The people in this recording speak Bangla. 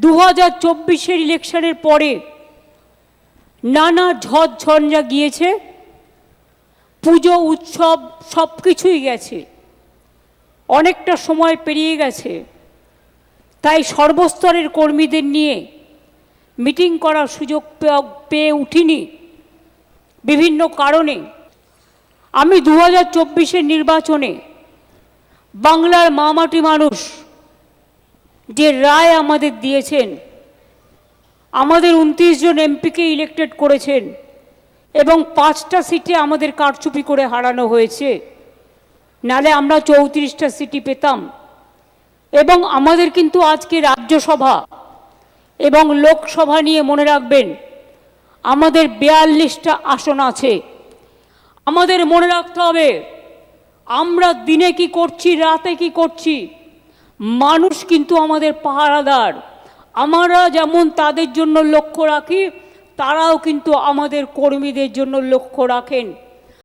2024 ইলেকশনের পরে নানা ঝড়ঝঞ্ঝা গিয়েছে, পুজো উৎসব সব কিছুই গেছে, অনেকটা সময় পেরিয়ে গেছে। তাই সর্বস্তরের কর্মীদের নিয়ে মিটিং করার সুযোগ পেয়ে উঠিনি বিভিন্ন কারণে। আমি 2024 নির্বাচনে বাংলার মামাটি মানুষ যে রায় আমাদের দিয়েছেন, আমাদের 29 জন এমপিকে ইলেক্টেড করেছেন এবং 5টা সিটে আমাদের কারচুপি করে হারানো হয়েছে, নালে আমরা 34টা সিটি পেতাম। এবং আমাদের কিন্তু আজকে রাজ্যসভা এবং লোকসভা নিয়ে মনে রাখবেন আমাদের 42টা আসন আছে। আমাদের মনে রাখতে হবে আমরা দিনে কি করছি, রাতে কি করছি, মানুষ কিন্তু আমাদের পাহারাদার। আমরা যেমন তাদের জন্য লক্ষ্য রাখি, তারাও কিন্তু আমাদের কর্মীদের জন্য লক্ষ্য রাখেন।